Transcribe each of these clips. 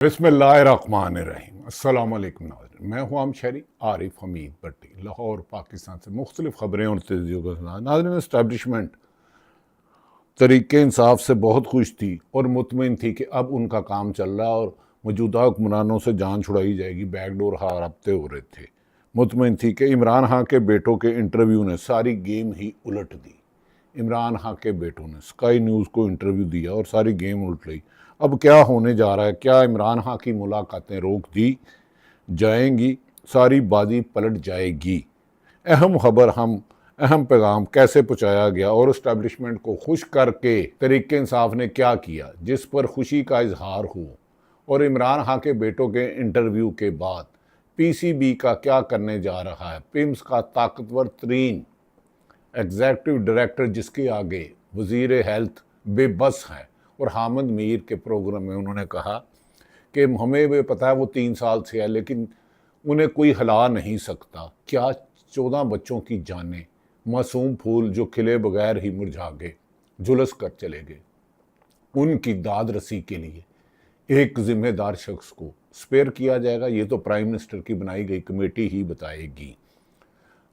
बिस्मिल्लाहिर्रहमानिर्रहीम। अस्सलाम वालेकुम नाज़रीन, मैं हूँ आम शहरी आरिफ हमीद भट्टी, लाहौर पाकिस्तान से मुख्तलिफ खबरें और तेजियों के साथ। नाज़रीन, इस्टेब्लिशमेंट तरीके इंसाफ से बहुत खुश थी और मुतमिन थी कि अब उनका काम चल रहा है और मौजूदा हुक्मरानों से जान छुड़ाई जाएगी। बैकडोर हफ्ते हो रहे थे। मुतमिन थी कि इमरान खां के बेटों के इंटरव्यू ने सारी गेम ही उलट दी। इमरान खां के बेटों ने स्काई न्यूज़ को इंटरव्यू दिया और सारी गेम उलट ली। अब क्या होने जा रहा है? क्या इमरान खां की मुलाकातें रोक दी जाएंगी? सारी बाजी पलट जाएगी? अहम खबर अहम पैगाम कैसे पहुंचाया गया और इस्टेब्लिशमेंट को खुश करके तरीके इंसाफ ने क्या किया जिस पर खुशी का इजहार हो? और इमरान खां के बेटों के इंटरव्यू के बाद पीसीबी का क्या करने जा रहा है? पिम्स का ताकतवर तरीन एग्जीक्यूटिव डायरेक्टर जिसके आगे वजीर हेल्थ बेबस है, और हामिद मीर के प्रोग्राम में उन्होंने कहा कि हमें भी पता है वो 3 साल से है लेकिन उन्हें कोई हिला नहीं सकता। क्या 14 बच्चों की जानें, मासूम फूल जो खिले बगैर ही मुरझा गए, झुलस कर चले गए, उनकी दाद रसी के लिए एक जिम्मेदार शख्स को स्पेयर किया जाएगा? ये तो प्राइम मिनिस्टर की बनाई गई कमेटी ही बताएगी।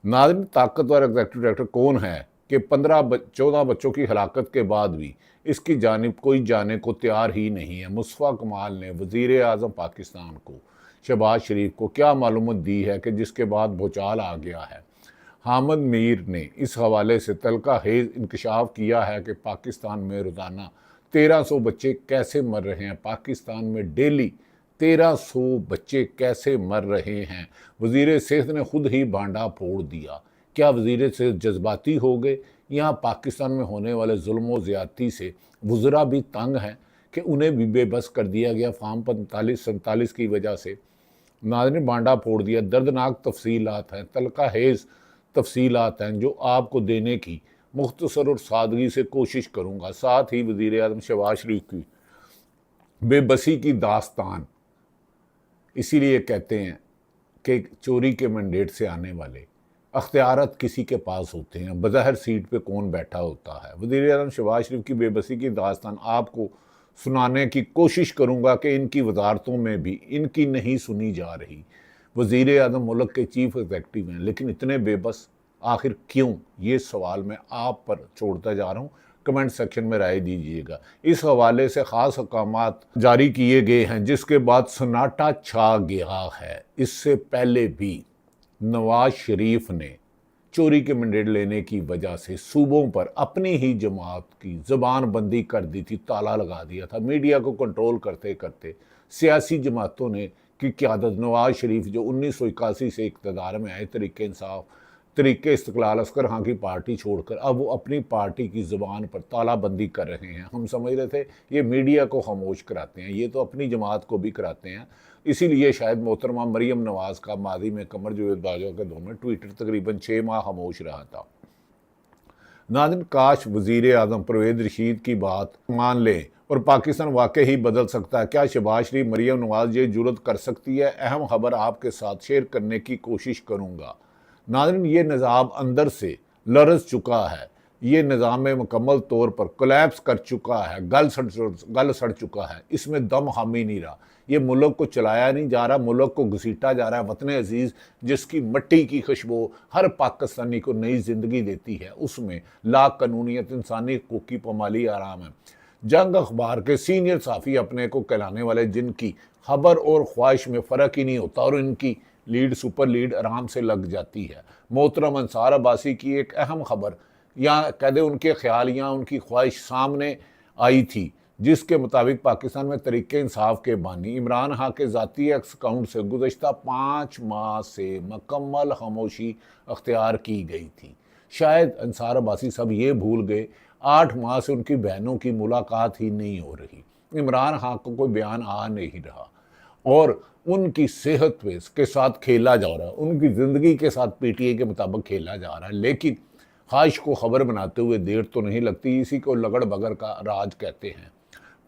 नाज़रीन, ताकतवर एग्जीक्यूटिव डायरेक्टर कौन है कि 14 बच्चों की हलाकत के बाद भी इसकी जानिब कोई जाने को तैयार ही नहीं है। मुस्तफ़ा कमाल ने वज़ीर आज़म पाकिस्तान को, शहबाज शरीफ को क्या मालूमात दी है कि जिसके बाद भूचाल आ गया है? हामिद मीर ने इस हवाले से तलका हेज़ इंकशाफ किया है कि पाकिस्तान में रोज़ाना 1300 बच्चे कैसे मर रहे हैं। पाकिस्तान में डेली 1300 बच्चे कैसे मर रहे हैं? वज़ीर सेहत ने खुद ही भांडा फोड़ दिया। क्या वज़ीर सेहत जज्बाती हो गए? यहाँ पाकिस्तान में होने वाले जुल्म व ज़्यादती से वज़रा भी तंग हैं कि उन्हें भी बेबस कर दिया गया फार्म 45-47 की वजह से। नाज़रीन, भांडा फोड़ दिया। दर्दनाक तफसीलात हैं, तलका हेज़ तफसीलात हैं जो आपको देने की मुख्तसर और सादगी से कोशिश करूँगा। साथ ही वज़ीर आज़म शहबाज शरीफ की बेबसी की दास्तान, इसीलिए कहते हैं कि चोरी के मैंडेट से आने वाले अख्तियारत किसी के पास होते हैं, बज़ाहिर सीट पे कौन बैठा होता है। वज़ीर आज़म शहबाज शरीफ की बेबसी की दास्तान आपको सुनाने की कोशिश करूँगा कि इनकी वजारतों में भी इनकी नहीं सुनी जा रही। वज़ीर आज़म मुल्क के चीफ एग्जीक्यूटिव हैं लेकिन इतने बेबस आखिर क्यों? ये सवाल मैं आप पर छोड़ता जा रहा हूँ। कमेंट सेक्शन में राय दीजिएगा। इस हवाले से ख़ास अहकामात जारी किए गए हैं जिसके बाद सन्नाटा छा गया है। इससे पहले भी नवाज शरीफ ने चोरी के मैंडेट लेने की वजह से सूबों पर अपनी ही जमात की ज़बान बंदी कर दी थी, ताला लगा दिया था। मीडिया को कंट्रोल करते करते सियासी जमातों ने की क़यादत, नवाज शरीफ जो 1981 से इक़्तिदार में आए, तरीके इस्तिक़लाल अस्कर खां की पार्टी छोड़कर अब वो अपनी पार्टी की ज़ुबान पर तालाबंदी कर रहे हैं। हम समझ रहे थे ये मीडिया को खामोश कराते हैं, ये तो अपनी जमात को भी कराते हैं। इसीलिए शायद मोहतरमा मरीम नवाज़ का माजी में कमर जावेद बाजवा के दौर में ट्विटर तकरीबन 6 माह खामोश रहा था। नाज़रीन, काश वज़ीर आज़म परवेज़ रशीद की बात मान लें और पाकिस्तान वाकई ही बदल सकता है। क्या शहबाज शरीफ, मरीम नवाज़ ये जुर्रत कर सकती है? अहम खबर आपके साथ शेयर करने की कोशिश करूँगा। नाज़रीन, ये निज़ाम अंदर से लरज़ चुका है। ये निज़ाम में मुकम्मल तौर पर कोलैप्स कर चुका है, गल सड़ चुका है। इसमें दम हम ही नहीं रहा। ये मुल्क को चलाया नहीं जा रहा, मुल्क को घसीटा जा रहा है। वतन अजीज़ जिसकी मिट्टी की खुशबू हर पाकिस्तानी को नई ज़िंदगी देती है, उसमें ला कानूनियत, इंसानी हकूक़ की पामाली आराम है। जंग अखबार के सीनियर साफ़ी अपने को कहलाने वाले, जिनकी खबर और ख्वाहिश में फ़र्क ही नहीं होता और इनकी लीड, सुपर लीड आराम से लग जाती है। मोहतरम अंसार अब्बासी की एक अहम खबर या कह दें उनके ख्याल या उनकी ख्वाहिश सामने आई थी, जिसके मुताबिक पाकिस्तान में तरीके इंसाफ के बानी इमरान खां के ज़ाती अकाउंट से गुज़श्ता 5 माह से मुकम्मल खामोशी अख्तियार की गई थी। शायद अंसार अब्बासी सब ये भूल गए 8 माह से उनकी बहनों की मुलाकात ही नहीं हो रही, इमरान खां को कोई बयान आ नहीं रहा और उनकी सेहत के साथ खेला जा रहा है, उनकी ज़िंदगी के साथ पीटीआई के मुताबिक खेला जा रहा है। लेकिन ख्वाहिश को खबर बनाते हुए देर तो नहीं लगती, इसी को लगड़ बगर का राज कहते हैं।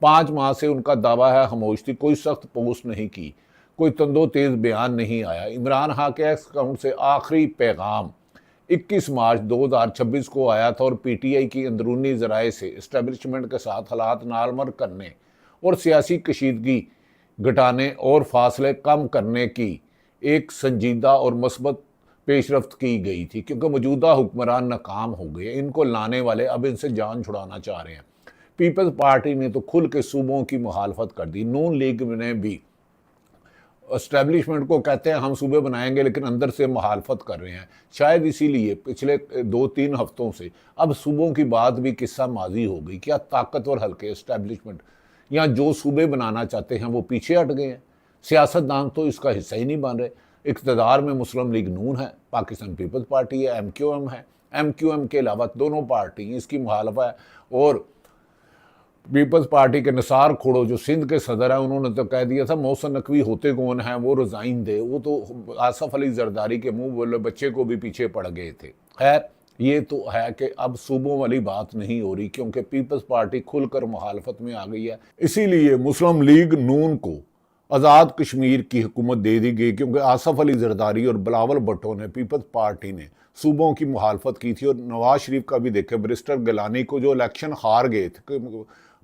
5 माह से उनका दावा है खामोश थी, कोई सख्त पोस्ट नहीं की, कोई तंदो तेज़ बयान नहीं आया। इमरान खां के एक्स अकाउंट से आखिरी पैगाम 21 मार्च 2026 को आया था और पीटीआई की अंदरूनी ज़राए से इस्टेब्लिशमेंट के साथ हालात नार्मल करने और सियासी कशीदगी घटाने और फासले कम करने की एक संजीदा और मस्बत पेशरफ्त की गई थी, क्योंकि मौजूदा हुक्मरान नाकाम हो गए। इनको लाने वाले अब इनसे जान छुड़ाना चाह रहे हैं। पीपल्स पार्टी ने तो खुल के सूबों की मुखालफत कर दी। नून लीग ने भी एस्टेब्लिशमेंट को कहते हैं हम सूबे बनाएंगे, लेकिन अंदर से मुखालफत कर रहे हैं। शायद इसीलिए पिछले 2-3 हफ्तों से अब सूबों की बात भी किस्सा माजी हो गई। क्या ताकतवर हल्के एस्टेब्लिशमेंट या जो सूबे बनाना चाहते हैं वो पीछे हट गए हैं? सियासतदान तो इसका हिस्सा ही नहीं बन रहे। इक़्तिदार में मुस्लिम लीग नून है, पाकिस्तान पीपल्स पार्टी है, MQM है। MQM के अलावा दोनों पार्टी इसकी मुखालफत है। और पीपल्स पार्टी के निसार खोड़ो जो सिंध के सदर हैं, उन्होंने तो कह दिया था मोहसिन नकवी होते कौन हैं, वो रिज़ाइन दे। वो तो आसफ अली जरदारी के मुंह बोले बच्चे को भी पीछे पड़ गए थे। खैर, ये तो है कि अब सूबों वाली बात नहीं हो रही, क्योंकि पीपल्स पार्टी खुलकर मुखालफत में आ गई है। इसीलिए मुस्लिम लीग नून को आज़ाद कश्मीर की हुकूमत दे दी गई, क्योंकि आसफ अली जरदारी और बिलावल भुट्टो ने, पीपल्स पार्टी ने सूबों की मुखालफत की थी। और नवाज शरीफ का भी देखे, बैरिस्टर गिलानी को जो इलेक्शन हार गए थे,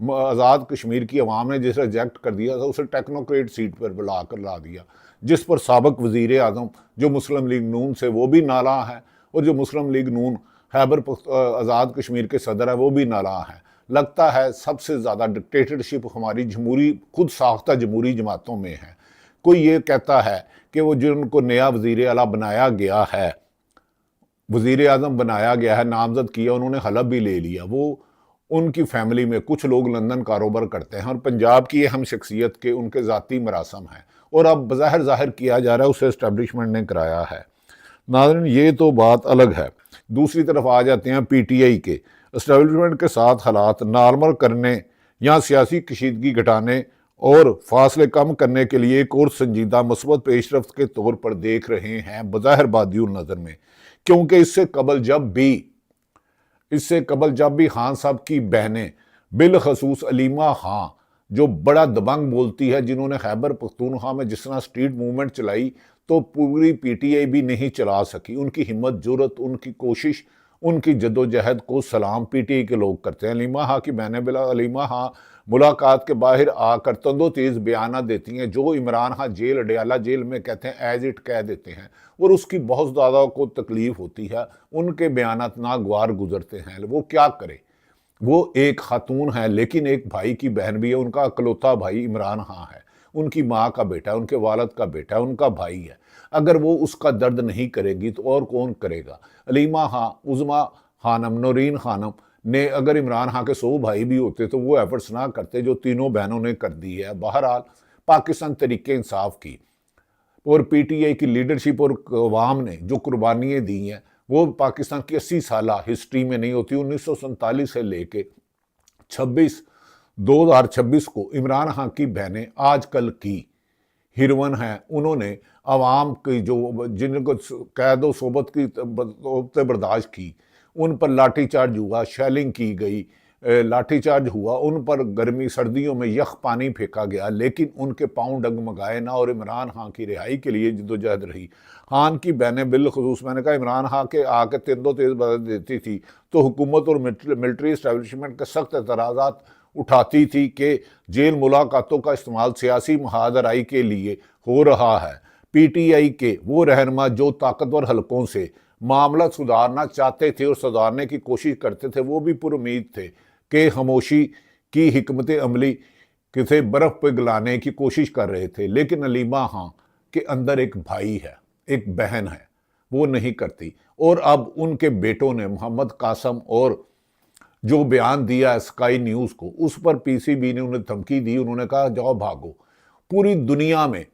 आज़ाद कश्मीर की अवाम ने जिसे रिजेक्ट कर दिया था, उसे टेक्नोक्रेट सीट पर बुला कर ला दिया, जिस पर साबिक वज़ीर आज़म जो मुस्लिम लीग नून से वो भी नाला है, और जो मुस्लिम लीग नून खैबर आज़ाद कश्मीर के सदर है वो भी नाला है। लगता है सबसे ज़्यादा डिक्टेटरशिप हमारी जमहूरी खुद साख्ता जमहूरी जमातों में है। कोई ये कहता है कि वो जिनको नया वज़ीर आला बनाया गया है, वज़ीर आज़म बनाया गया है, नामज़द किया, उन्होंने हलफ भी ले लिया, वो उनकी फैमिली में कुछ लोग लंदन कारोबार करते हैं और पंजाब की अहम शख्सियत के उनके ज़ाती मरासम हैं, और अब बज़ाहिर ज़ाहिर किया जा रहा है उसे इस्टेब्लिशमेंट ने कराया है। नाज़रीन, ये तो बात अलग है। दूसरी तरफ आ जाते हैं PTI के। इस्टेब्लिशमेंट के साथ हालात नॉर्मल करने या सियासी कशीदगी घटाने और फासले कम करने के लिए एक और संजीदा मस्बत पेशरफ्त के तौर पर देख रहे हैं बज़ाहिर बादियुल नज़र में, क्योंकि इससे कबल जब भी खान साहब की बहनें, बिलखसूस अलीमा खां जो बड़ा दबंग बोलती है, जिन्होंने खैबर पख्तूनख्वा में जिस तरह स्ट्रीट मूवमेंट चलाई, तो पूरी PTI भी नहीं चला सकी। उनकी हिम्मत, जुर्रत, उनकी कोशिश, उनकी जद्दोजहद को सलाम PTI के लोग करते हैं। अलीमा खां की बहनें अलीमा खां मुलाकात के बाहर आकर तंदो तेज़ बयाना देती हैं, जो इमरान खां जेल, अडयाला जेल में कहते हैं एज इट कह देते हैं, और उसकी बहुत ज़्यादा को तकलीफ़ होती है। उनके बयानात नागवार गुजरते हैं। वो क्या करे? वो एक खातून है, लेकिन एक भाई की बहन भी है। उनका इकलौता भाई इमरान खां है, उनकी माँ का बेटा है, उनके वालिद का बेटा है, उनका भाई है। अगर वो उसका दर्द नहीं करेगी तो और कौन करेगा? अलीमा खां, उज़मा खानम, नौरीन खानम ने, अगर इमरान खां के 100 भाई भी होते तो वो एफर्ट्स ना करते जो तीनों बहनों ने कर दी है। बहरहाल, पाकिस्तान तरीके इंसाफ की और PTI की लीडरशिप और अवाम ने जो कुर्बानियाँ दी हैं, वो पाकिस्तान की 80 साला हिस्ट्री में नहीं होती। 1947 से लेके 2026 को इमरान खां की बहनें आजकल की हिरवन हैं। उन्होंने अवाम की जो जिनको कैद सोबत की बर्दाश्त की, उन पर लाठीचार्ज हुआ, शेलिंग की गई, लाठीचार्ज हुआ, उन पर गर्मी सर्दियों में यख पानी फेंका गया, लेकिन उनके पाँव डगमगाए ना, और इमरान खां की रिहाई के लिए जद्दोजहद रही। खान की बहनें बिलखसूस, मैंने कहा, इमरान खां के आके तिंदो तेज़ बदल देती थी तो हुकूमत और मिलिट्री इस्टेब्लिशमेंट के सख्त एतराज़ात उठाती थी कि जेल मुलाकातों का इस्तेमाल सियासी मुहादराई के लिए हो रहा है। PTI के वो रहनुमा जो ताकतवर हलकों से मामला सुधारना चाहते थे और सुधारने की कोशिश करते थे, वो भी पुरुमीद थे कि खामोशी की हिकमत अमली किसे बर्फ़ पिघलाने की कोशिश कर रहे थे। लेकिन अलीमा खां के अंदर एक भाई है, एक बहन है, वो नहीं करती। और अब उनके बेटों ने मोहम्मद कासम और जो बयान दिया स्काई न्यूज़ को, उस पर PCB ने उन्हें धमकी दी। उन्होंने कहा जाओ भागो। पूरी दुनिया में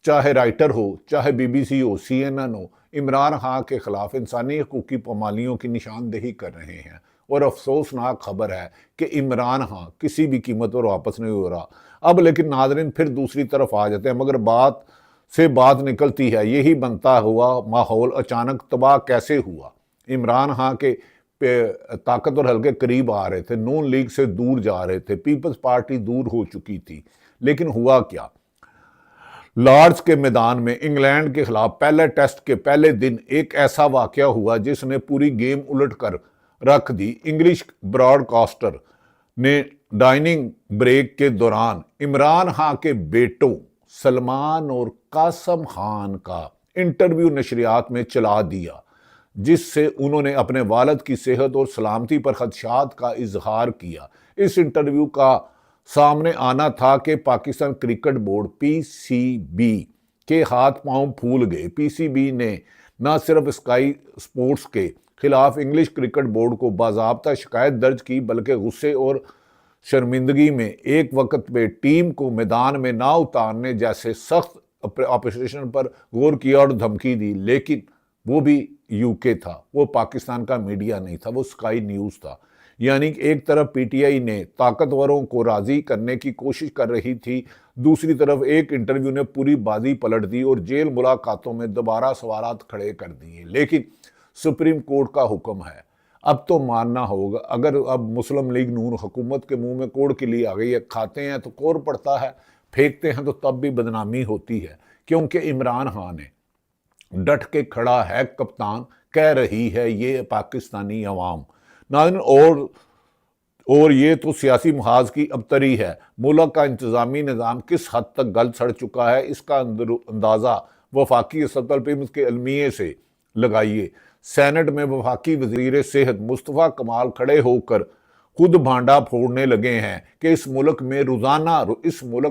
चाहे राइटर हो, चाहे BBC हो, CNN हो, इमरान खां के खिलाफ इंसानी हकूक़ की पामालियों की निशानदेही कर रहे हैं। और अफसोसनाक खबर है कि इमरान खां किसी भी कीमत पर वापस नहीं हो रहा। अब लेकिन नाज़रीन फिर दूसरी तरफ आ जाते हैं, मगर बात से बात निकलती है, यही बनता हुआ माहौल अचानक तबाह कैसे हुआ? इमरान खां के ताकतवर हल्के करीब आ रहे थे, नून लीग से दूर जा रहे थे, पीपल्स पार्टी दूर हो चुकी थी। लेकिन हुआ क्या? लॉर्ड्स के मैदान में इंग्लैंड के खिलाफ पहले टेस्ट के पहले दिन एक ऐसा वाकया हुआ जिसने पूरी गेम उलट कर रख दी। इंग्लिश ब्रॉडकास्टर ने डाइनिंग ब्रेक के दौरान इमरान खान के बेटों सलमान और कासम खान का इंटरव्यू नशरियात में चला दिया, जिससे उन्होंने अपने वालिद की सेहत और सलामती पर खदशात का इजहार किया। इस इंटरव्यू का सामने आना था कि पाकिस्तान क्रिकेट बोर्ड पीसीबी के हाथ पांव फूल गए। पीसीबी ने न सिर्फ स्काई स्पोर्ट्स के खिलाफ इंग्लिश क्रिकेट बोर्ड को बाज़ाब्ता शिकायत दर्ज की, बल्कि गुस्से और शर्मिंदगी में एक वक्त पे टीम को मैदान में ना उतारने जैसे सख्त ऑपरेशन पर गौर किया और धमकी दी। लेकिन वो भी यूके था, वो पाकिस्तान का मीडिया नहीं था, वो स्काई न्यूज़ था। यानी एक तरफ पीटीआई ने ताकतवरों को राजी करने की कोशिश कर रही थी, दूसरी तरफ एक इंटरव्यू ने पूरी बाजी पलट दी और जेल मुलाकातों में दोबारा सवालात खड़े कर दिए। लेकिन सुप्रीम कोर्ट का हुक्म है, अब तो मानना होगा। अगर अब मुस्लिम लीग नून हुकूमत के मुंह में कोड़ के लिए आ गई है, खाते हैं तो कोर पड़ता है, फेंकते हैं तो तब भी बदनामी होती है, क्योंकि इमरान खान ने डट के खड़ा है कप्तान, कह रही है ये पाकिस्तानी अवाम। नाज़रीन, और ये तो सियासी मुहाज की अबतरी है। मुल्क का इंतजामी निज़ाम किस हद तक गल सड़ चुका है, इसका अंदाज़ा वफाकी अस्पताल पिम्स के अलमिये से लगाइए। सेनेट में वफाकी वजीर सेहत मुस्तफ़ा कमाल खड़े होकर खुद भांडा फोड़ने लगे हैं कि इस मुल्क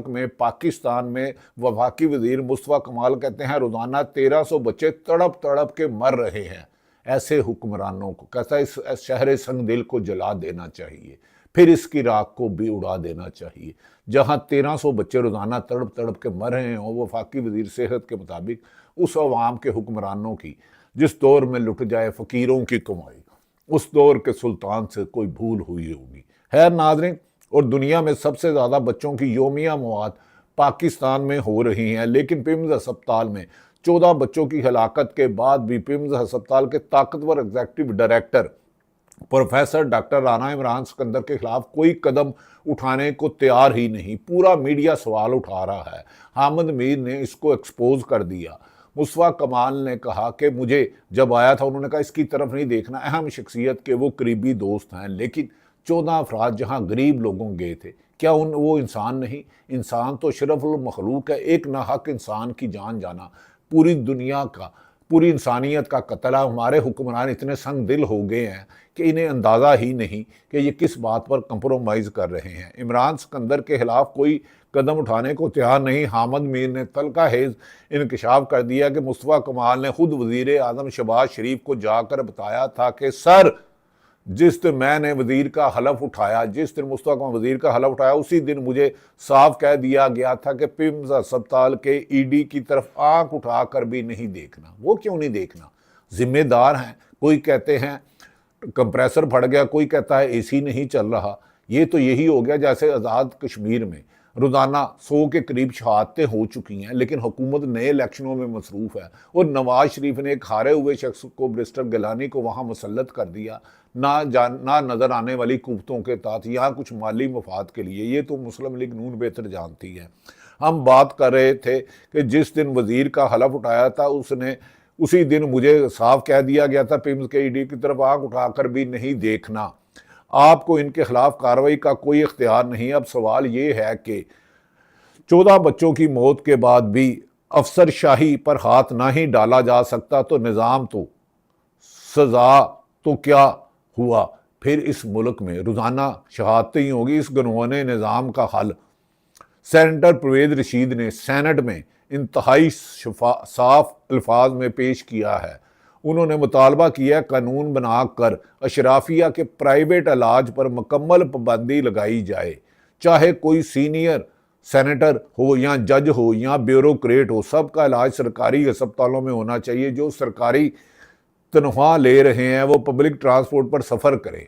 में पाकिस्तान में वफाकी वजीर मुस्तफ़ा कमाल कहते हैं रोज़ाना 1300 बच्चे तड़प तड़प के मर रहे हैं। ऐसे हुक्मरानों को कहता है इस शहर संगदिल को जला देना चाहिए, फिर इसकी राख को भी उड़ा देना चाहिए। जहां 1300 बच्चे रोज़ाना तड़प तड़प के मर रहे हों वफाकी वजीर सेहत के मुताबिक, उस अवाम के हुक्मरानों की जिस दौर में लुट जाए फ़कीरों की कमाई, उस दौर के सुल्तान से कोई भूल हुई होगी। खैर नाज़रीन, और दुनिया में सबसे ज़्यादा बच्चों की योमिया मौत पाकिस्तान में हो रही हैं, लेकिन पिम्स अस्पताल में 14 बच्चों की हलाकत के बाद भी पिम्स अस्पताल के ताकतवर executive director professor doctor Rana Imran Sikandar के खिलाफ कोई कदम उठाने को तैयार ही नहीं। पूरा मीडिया सवाल उठा रहा है। हामिद मीर ने इसको एक्सपोज कर दिया। मुस्तफ़ा कमाल ने कहा कि मुझे जब आया था उन्होंने कहा इसकी तरफ नहीं देखना, अहम शख्सियत के वो करीबी दोस्त हैं, लेकिन 14 अफराद जहाँ गरीब लोगों गए थे, क्या वो इंसान नहीं? इंसान तो शरफुल मखलूक है। एक नाहक इंसान की जान जाना पूरी दुनिया का, पूरी इंसानियत का कत्ल है। हमारे हुक्मरान इतने संग दिल हो गए हैं कि इन्हें अंदाज़ा ही नहीं कि ये किस बात पर कंप्रोमाइज़ कर रहे हैं। इमरान सिकंदर के खिलाफ कोई कदम उठाने को तैयार नहीं। हामिद मीर ने तलका हेज इंकशाफ कर दिया कि मुस्तफ़ा कमाल ने खुद वज़ीर आज़म शहबाज शरीफ को जाकर बताया था कि सर, जिस दिन मैंने वज़ीर का हलफ उठाया, जिस दिन मुस्तफ़ा कमाल वज़ीर का हलफ उठाया, उसी दिन मुझे साफ कह दिया गया था कि पिम्स अस्पताल के ईडी की तरफ आंख उठाकर भी नहीं देखना। वो क्यों नहीं देखना? जिम्मेदार हैं। कोई कहते हैं कंप्रेसर फट गया, कोई कहता है एसी नहीं चल रहा। ये तो यही हो गया जैसे आज़ाद कश्मीर में रोज़ाना 100 के करीब शहादतें हो चुकी हैं, लेकिन हुकूमत नए इलेक्शनों में मसरूफ़ है। और नवाज शरीफ ने एक हारे हुए शख्स को, बैरिस्टर गिलानी को, वहाँ मुसल्लत कर दिया, ना नज़र आने वाली कुव्वतों के तहत, यहाँ कुछ माली मफाद के लिए। ये तो मुस्लिम लीग नून बेहतर जानती है। हम बात कर रहे थे कि जिस दिन वज़ीर का हलफ उठाया था उसी दिन मुझे साफ कह दिया गया था पिम्स के ईडी की तरफ आंख उठाकर भी नहीं देखना। आपको इनके खिलाफ कार्रवाई का कोई इख्तियार नहीं। अब सवाल ये है कि 14 बच्चों की मौत के बाद भी अफसरशाही पर हाथ ना ही डाला जा सकता तो निज़ाम तो सज़ा तो क्या हुआ? फिर इस मुल्क में रोज़ाना शहादतें ही होगी। इस घिनौने निज़ाम का हल सेनेटर परवेज़ रशीद ने सेनेट में इंतहाई साफ अल्फाज में पेश किया है। उन्होंने मुतालबा किया कानून बनाकर अशराफिया के प्राइवेट इलाज पर मुकम्मल पाबंदी लगाई जाए। चाहे कोई सीनियर सेनेटर हो या जज हो या ब्यूरोक्रेट हो, सबका इलाज सरकारी अस्पतालों में होना चाहिए। जो सरकारी तनख्वाह ले रहे हैं वो पब्लिक ट्रांसपोर्ट पर सफ़र करें।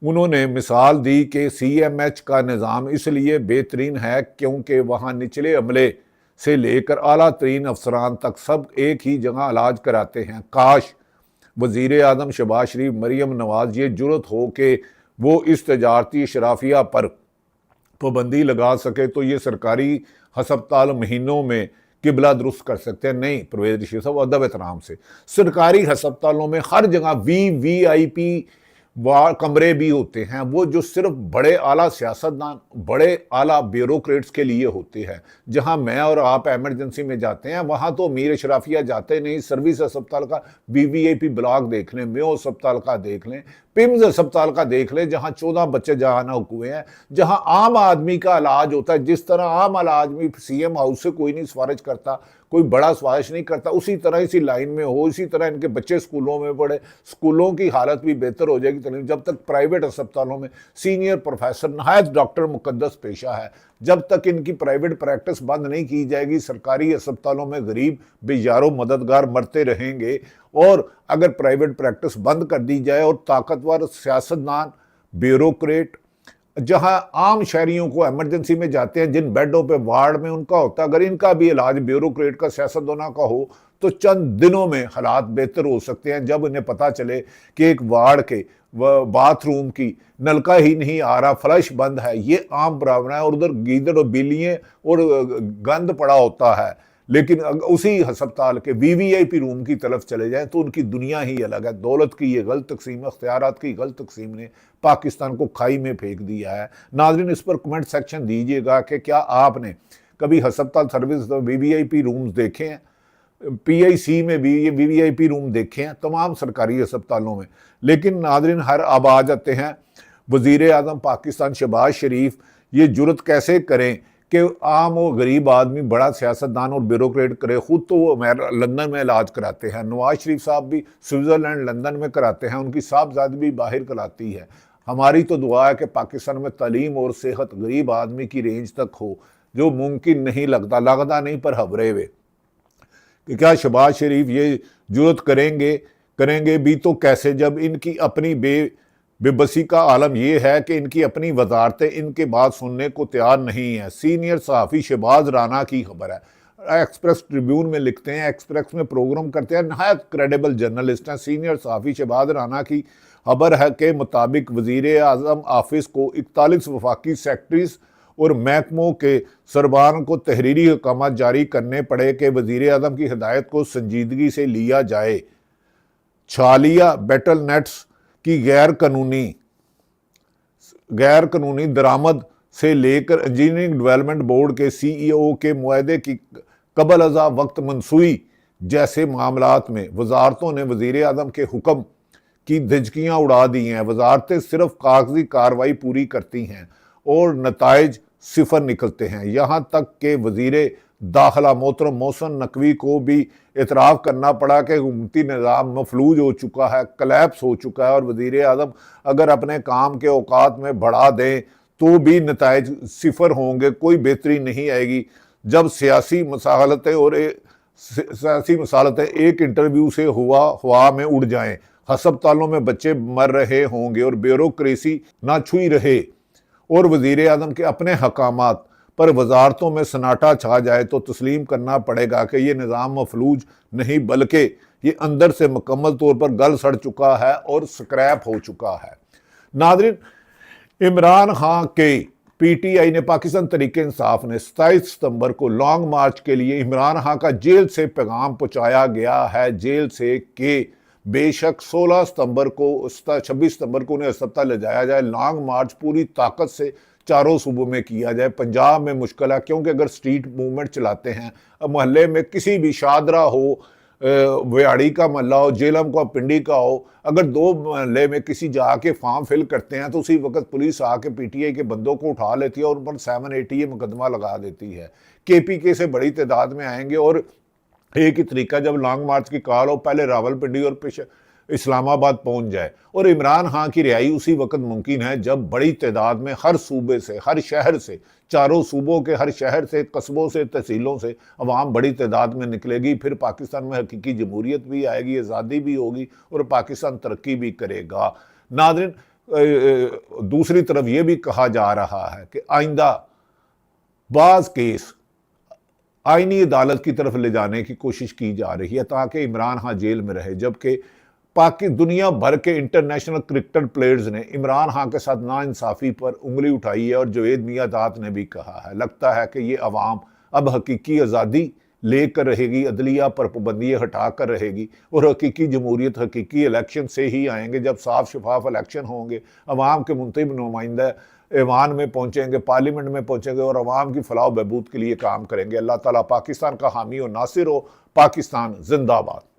उन्होंने मिसाल दी कि CMH का निज़ाम इसलिए बेहतरीन है क्योंकि वहाँ निचले अमले से लेकर आला तरीन अफसरान तक सब एक ही जगह इलाज कराते हैं। काश वज़ीर आज़म शहबाज शरीफ, मरीम नवाज ये जुर्रत हो कि वो इस तजारती शराफिया पर पाबंदी लगा सके तो ये सरकारी हस्पताल महीनों में किबला दुरुस्त कर सकते हैं। नहीं, परवेज़ रशीद साहब, अदब एहतराम से, सरकारी हस्पतालों में हर जगह VIP कमरे भी होते हैं, वो जो सिर्फ बड़े आला सियासतदान, बड़े आला ब्यूरोक्रेट्स के लिए होते हैं। जहां मैं और आप इमरजेंसी में जाते हैं, वहां तो मीर अशराफिया जाते नहीं, सर्विस अस्पताल का वीवीआईपी ब्लॉक देख लें, मेयो अस्पताल का देख लें, पिम्स अस्पताल का देख लें, जहां 14 बच्चे जहाना हुए हैं, जहां आम आदमी का इलाज होता है। जिस तरह आम आदमी सीएम हाउस से कोई नहीं सिफारिश करता, कोई बड़ा सिफारिश नहीं करता, उसी तरह इसी लाइन में हो, इसी तरह इनके बच्चे स्कूलों में पढ़े, स्कूलों की हालत भी बेहतर हो जाएगी। जब तक प्राइवेट अस्पतालों में सीनियर प्रोफेसर नहायत डॉक्टर मुकद्दस पेशा है, जब तक इनकी प्राइवेट प्रैक्टिस बंद नहीं की जाएगी, सरकारी अस्पतालों में गरीब बेजारो मददगार मरते रहेंगे। और अगर प्राइवेट प्रैक्टिस बंद कर दी जाए और ताकतवर सियासतदान, ब्यूरोक्रेट जहां आम शहरियों को इमरजेंसी में जाते हैं, जिन बेडों पे वार्ड में उनका होता है, अगर इनका भी इलाज ब्यूरोक्रेट का, सियासतदानों का हो, तो चंद दिनों में हालात बेहतर हो सकते हैं। जब इन्हें पता चले कि एक वार्ड के बाथरूम की नलका ही नहीं आ रहा, फ्लश बंद है, ये आम प्रावना है, और उधर गीदड़ और बिल्लियाँ और गंद पड़ा होता है। लेकिन उसी अस्पताल के वीवीआईपी रूम की तरफ चले जाएं तो उनकी दुनिया ही अलग है। दौलत की ये गलत तकसीम, अख्तियारात की गलत तकसीम ने पाकिस्तान को खाई में फेंक दिया है। नाज़रीन, इस पर कमेंट सेक्शन दीजिएगा कि क्या आपने कभी अस्पताल सर्विस वीवीआईपी रूम्स देखे हैं, पीआईसी में भी ये वीवीआईपी रूम देखे हैं, तमाम सरकारी अस्पतालों में। लेकिन नाज़रीन, हर अब आ जाते हैं वज़ीर आज़म पाकिस्तान शहबाज शरीफ ये जुर्रत कैसे करें कि आम और गरीब आदमी बड़ा सियासतदान और ब्यूरोक्रेट करे। खुद तो वो लंदन में इलाज कराते हैं, नवाज शरीफ साहब भी स्विट्ज़रलैंड लंदन में कराते हैं, उनकी साहबजादी भी बाहर कराती है। हमारी तो दुआ है कि पाकिस्तान में तालीम और सेहत गरीब आदमी की रेंज तक हो, जो मुमकिन नहीं लगता नहीं पर हबरे हुए कि क्या शहबाज शरीफ ये जुर्रत करेंगे भी तो कैसे, जब इनकी अपनी बेबसी का आलम यह है कि इनकी अपनी वजारतें इनके बात सुनने को तैयार नहीं है। सीनियर सहाफ़ी शहबाज राना की खबर है, एक्सप्रेस ट्रिब्यून में लिखते हैं, एक्सप्रेस में प्रोग्राम करते हैं, नहायत क्रेडिबल जर्नलिस्ट हैं। सीनियर सहाफ़ी शहबाज राना की खबर है के मुताबिक वज़ीर आज़म ऑफिस को 41 वफाकी सेक्रेटरीज और महकमों के सरबराहान को तहरीरी अहकाम जारी करने पड़े कि वज़ीर आज़म की हिदायत को संजीदगी से लिया जाए। छालिया बैटल नेट्स की गैर कानूनी दरामद से लेकर इंजीनियरिंग डेवलपमेंट बोर्ड के सीईओ के मुआहदे की कबल अज़ा वक्त मनसूई जैसे मामलात में वजारतों ने वज़ीर आज़म के हुक्म की धजकियाँ उड़ा दी हैं। वजारतें सिर्फ कागजी कार्रवाई पूरी करती हैं और नताइज सिफर निकलते हैं। यहाँ तक कि वज़ीर दाखिला मोहतरम मोहसिन नकवी को भी इतराफ़ करना पड़ा कि हुकूमती निज़ाम मफलूज हो चुका है, कलैप्स हो चुका है, और वज़ीर आज़म अगर अपने काम के औकात में बढ़ा दें तो भी नताइज सिफर होंगे, कोई बेहतरी नहीं आएगी। जब सियासी मसालतें एक इंटरव्यू से हवा में उड़ जाएं, अस्पतालों में बच्चे मर रहे होंगे और ब्यूरोक्रेसी ना छुई रहे, और वज़ीर आज़म के अपने हकामात पर वजारतों में सन्नाटा छा जाए, तो तस्लीम करना पड़ेगा कि ये निज़ाम मफलूज नहीं बल्कि ये अंदर से मुकम्मल तौर पर गल सड़ चुका है और स्क्रैप हो चुका है। नाज़रीन, इमरान खान के पीटीआई ने पाकिस्तान तहरीक इंसाफ ने 27 सितंबर को लॉन्ग मार्च के लिए इमरान खान का जेल से पैगाम पहुँचाया गया है, जेल से कि बेशक 26 सितंबर को उन्हें अस्पताल ले जाया जाए, लॉन्ग मार्च पूरी ताकत से चारों सूबों में किया जाए। पंजाब में मुश्किल है, क्योंकि अगर स्ट्रीट मूवमेंट चलाते हैं, मोहल्ले में किसी भी शादरा हो, व्याड़ी का मोहल्ला हो, जेलम का पिंडी का हो, अगर दो मोहल्ले में किसी जाके फॉर्म फिल करते हैं तो उसी वक्त पुलिस आके पीटीआई के बंदों को उठा लेती है और उन पर 780 मुकदमा लगा देती है। केपीके से बड़ी तादाद में आएंगे और एक ही तरीका, जब लॉन्ग मार्च की कॉल हो, पहले रावलपिंडी और इस्लामाबाद पहुंच जाए, और इमरान खान की रिहाई उसी वक्त मुमकिन है जब बड़ी तादाद में हर सूबे से, हर शहर से, चारों सूबों के हर शहर से, कस्बों से, तहसीलों से अवाम बड़ी तादाद में निकलेगी। फिर पाकिस्तान में हकीकी जमहूरियत भी आएगी, आज़ादी भी होगी और पाकिस्तान तरक्की भी करेगा। नाज़रीन, दूसरी तरफ ये भी कहा जा रहा है कि आइंदा बाज़ केस आईनी अदालत की तरफ ले जाने की कोशिश की जा रही है ताकि इमरान खान जेल में रहे, जबकि दुनिया भर के इंटरनेशनल क्रिकेट प्लेयर्स ने इमरान खान के साथ नाइंसाफ़ी पर उंगली उठाई है। और जवेद मियां दात ने भी कहा है, लगता है कि ये अवाम अब हकीकी आज़ादी लेकर रहेगी, अदलिया पर पाबंदियाँ हटा कर रहेगी, और हकीकी जमहूरियत हकीकी इलेक्शन से ही आएंगे। जब साफ शफाफ इलेक्शन होंगे, अवाम के मुंतखब नुमाइंदा ऐवान में पहुँचेंगे, पार्लियामेंट में पहुँचेंगे और अवाम की फलाह बहबूद के लिए काम करेंगे। अल्लाह ताला पाकिस्तान का हामी और नासिर हो। पाकिस्तान जिंदाबाद।